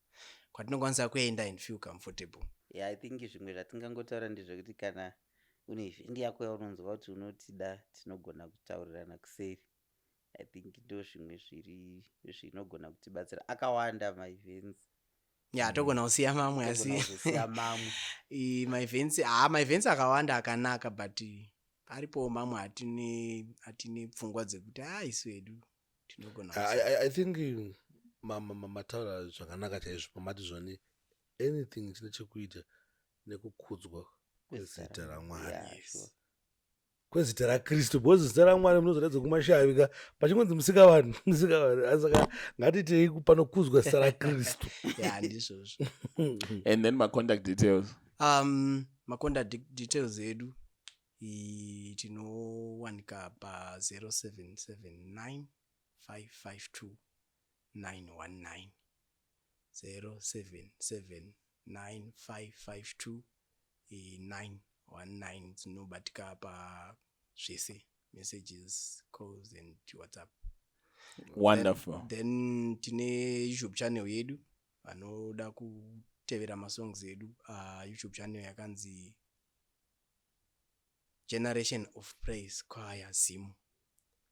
kwatinokwanisa kuenda and feel comfortable. Yeah, I think zvimwe zvatingangotaura ndezvekuti kana une event yako yaunonzwa kuti unotida tinogona kutaurirana kuseri. I think ndo zvimwe zviri zvinogona kutibatsira akawanda my events. Yeah, togona kusiya mamwe asi my events akawanda akanaka but aripo mamwe atine pfungwa dzekuti isu edu tinogona I think mataura zvakanaka chaizvo pamati zvoni anything chine chekuita nekukudzwa kwezita raMwari, kwezita raKristu, because zita raMwari munozoratidza kumashavika pachingonzi musikavanhu saka ngatitei panokudzwa zita raKristu. Ndizvozvo. And then my contact details. My contact details edu tinowanika pa 0779 552 919 0779 552 919. Tinobatika pa zvese, messages, calls and WhatsApp. Wonderful. Then tine YouTube channel yedu vanoda kutevera masongs edu. YouTube channel yakanzi Generation of Praise Choir Zim.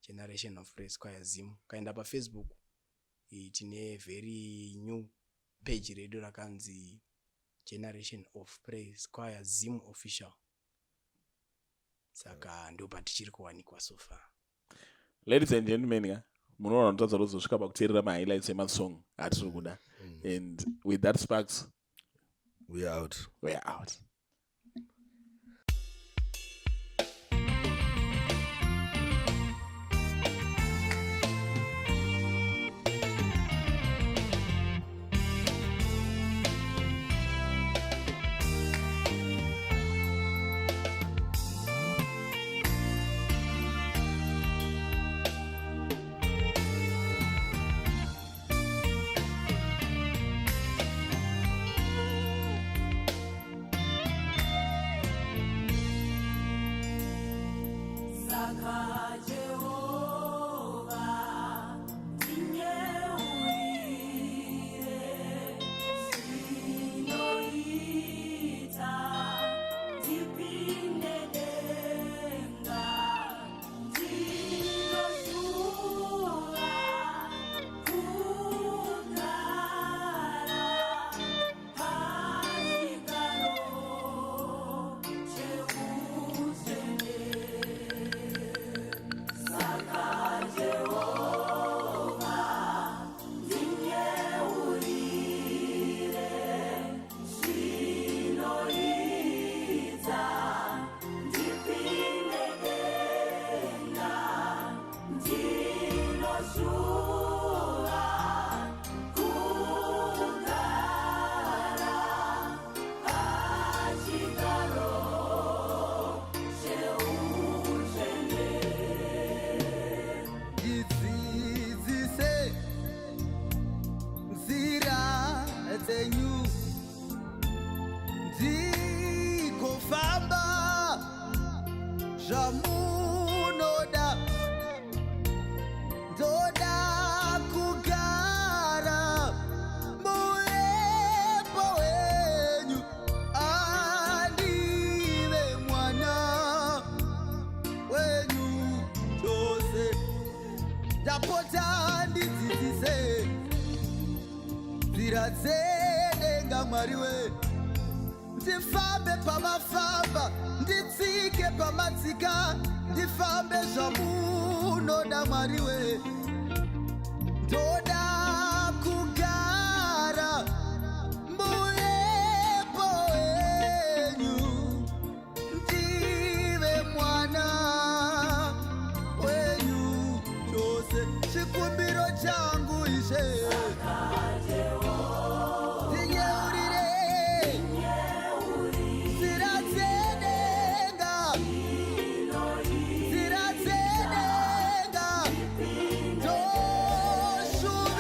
Generation of Praise Choir Zim. Kaenda pa Facebook tine very new page redu rakanzi Generation of Praise Choir Zim Official. Saka ndo patichiri kuwanikwa so far. Ladies and gentlemen, munoona notadza kuzosvika pakuteerera ma-highlights emasong atiri kuda. And with that Sparks, we are out. Ndifambe pamafamba, nditsike pamatsika, ndifambe zvamunoda Mwariwe. Ndoda kugara mulepo wenyu, ndive mwana wenyu chose. Chikumbiro changu Ishe. Shoot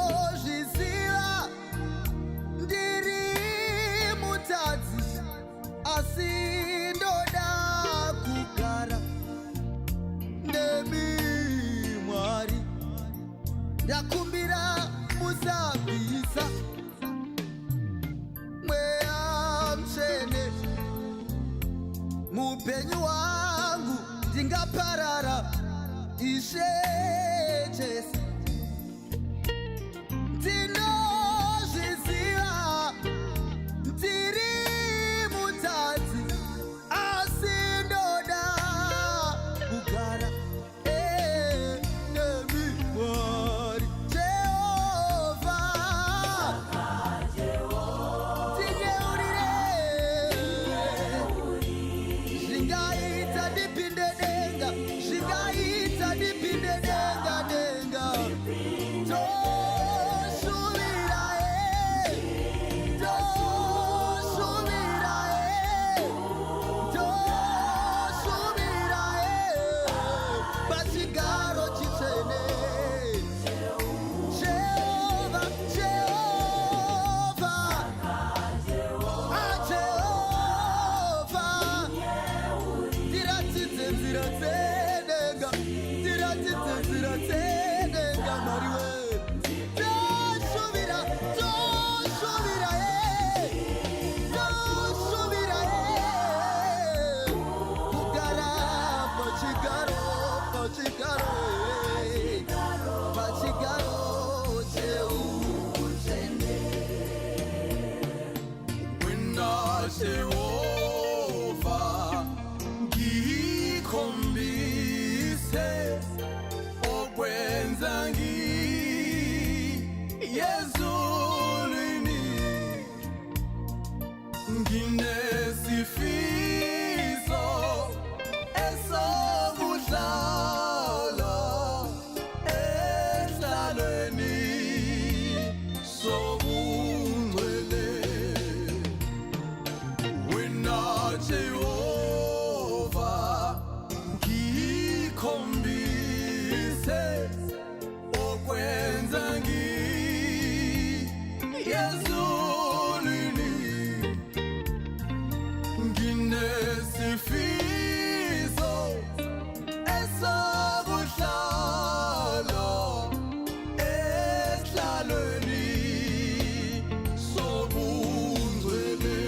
ndinozviziva ndiri mutadzi asi ndoda kugara nemi Mwari ndakumbira musabvisa mweya mutsvene mupenyu wangu ndingaparara Ishe Jesu ndinozviziva ndiri mutadzi asi ndoda kugara nemi Mwari Jehovha tinyeurire zvingaita ndipinde denga zvingaita ndipinde denga denga toshuvira toshuvira toshuvira pachigaro chitsvene Jehova Jehova Jehova ndiratidze nzira dzedenga ndiratidze nzira dzedenga Mwari we toshuvira toshuvira toshuvira kugara pachigaro pachigaro cheutsvene wena Jehova ngikhombise okwenza ngiyezulwini nginesifiso esokuhlala esihlalweni sobungcwele wena Jehova ngikhombise okwenza ngiyezulwini nginesifiso esokuhlala esihlalweni sobungcwele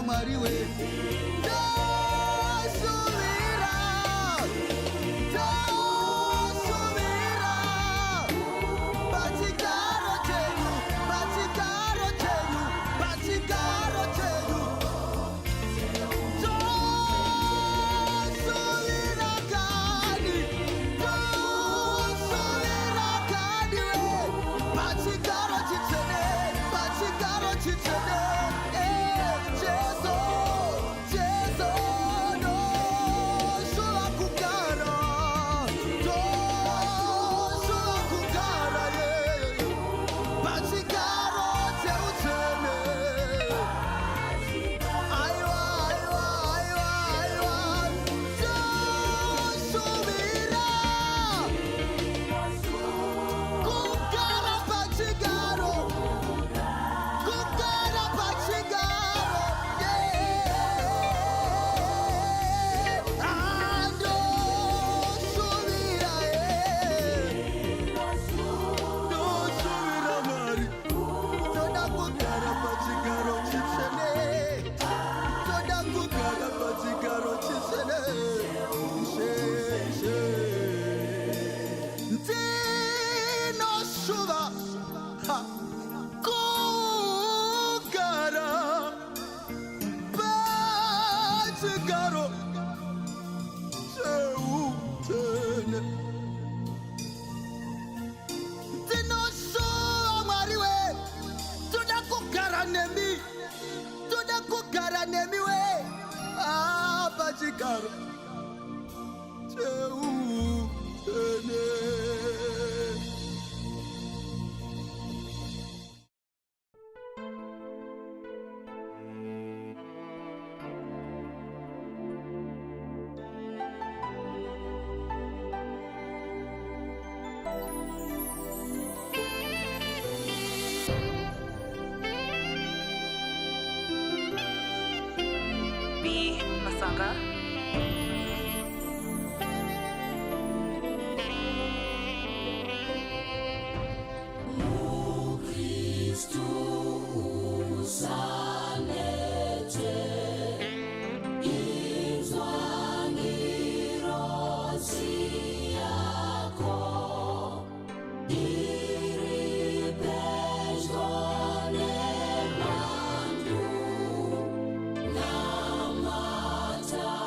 Mwari we toshuvira pachigaro chenyu pachigaro chenyu pachigaro chenyu toshuvira kani we pachigaro chitsvene Jesu nemi toda kugara nemi we pachigaro cheu ene. Masanga. Namata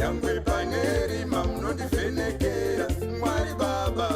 nyangwe paneri mamunondivhenekera Mwari Baba.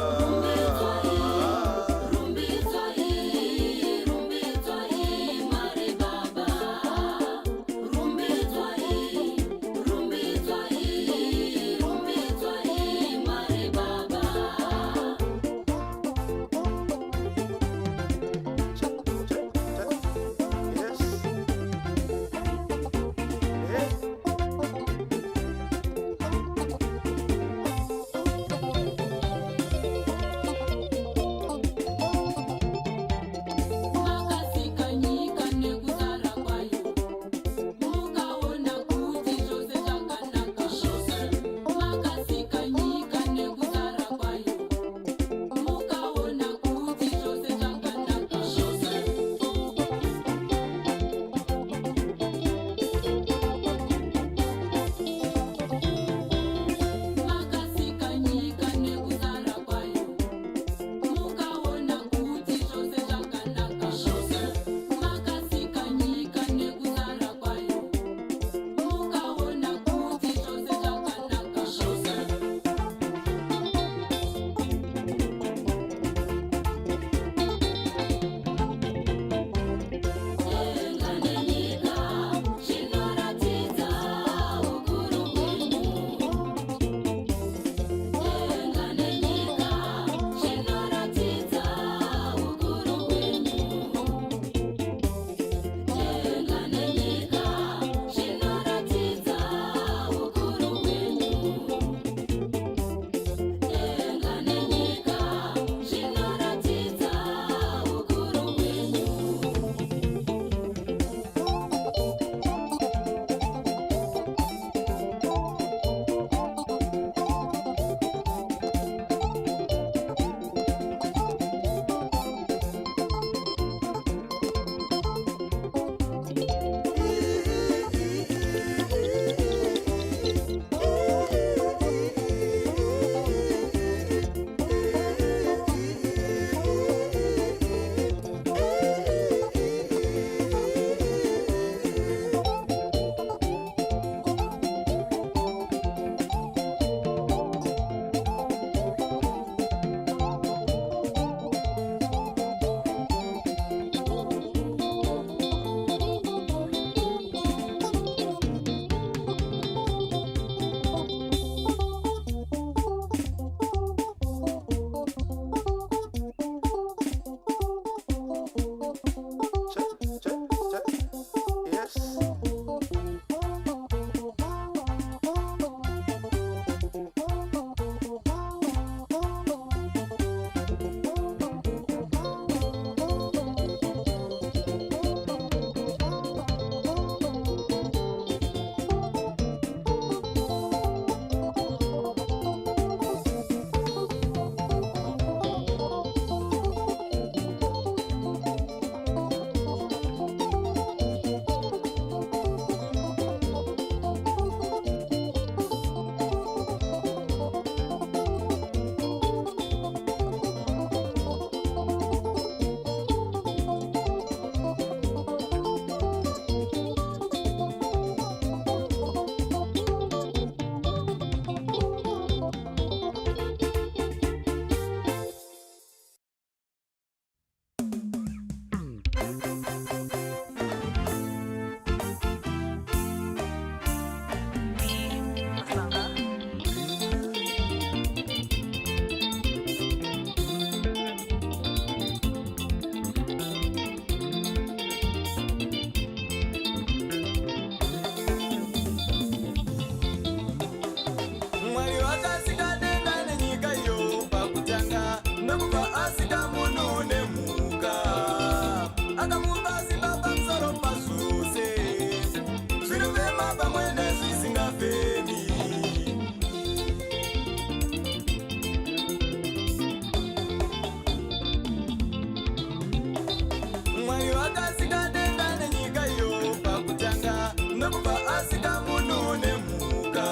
Asika munune muka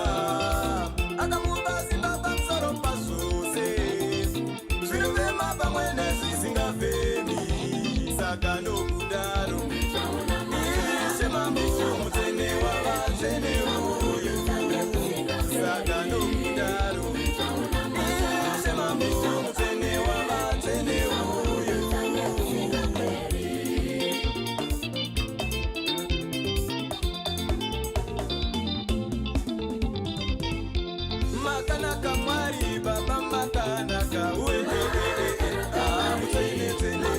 akamubazi makanaka mwari baba makanaka mutainetene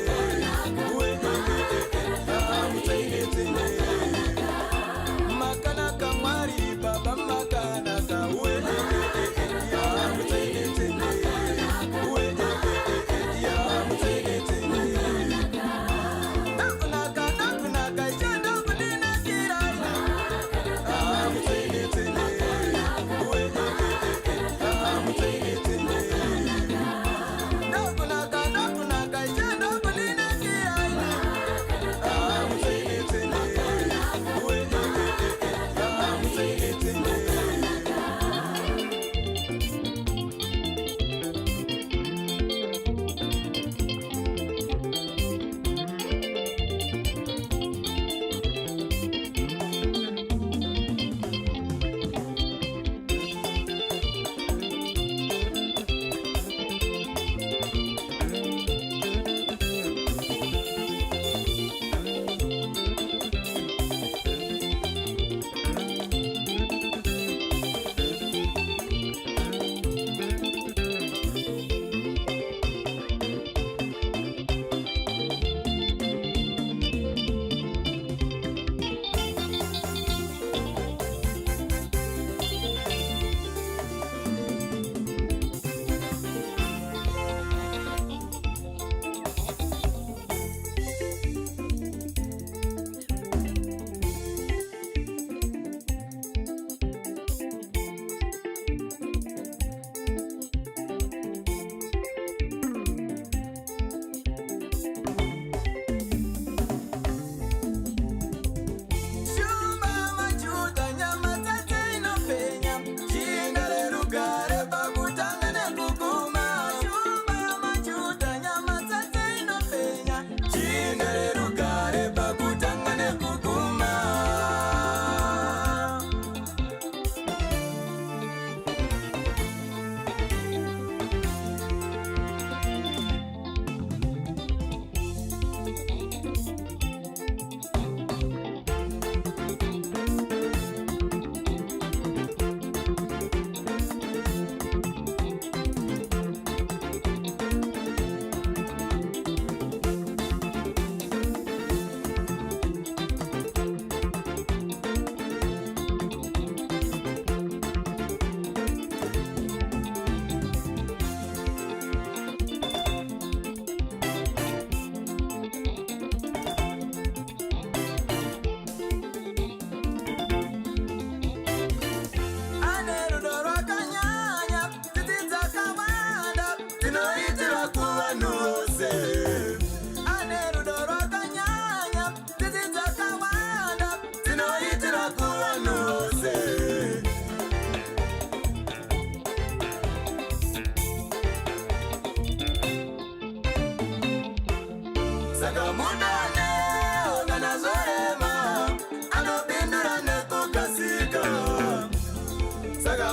mutainetene makanaka mwari baba makanaka mutainetene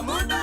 Muda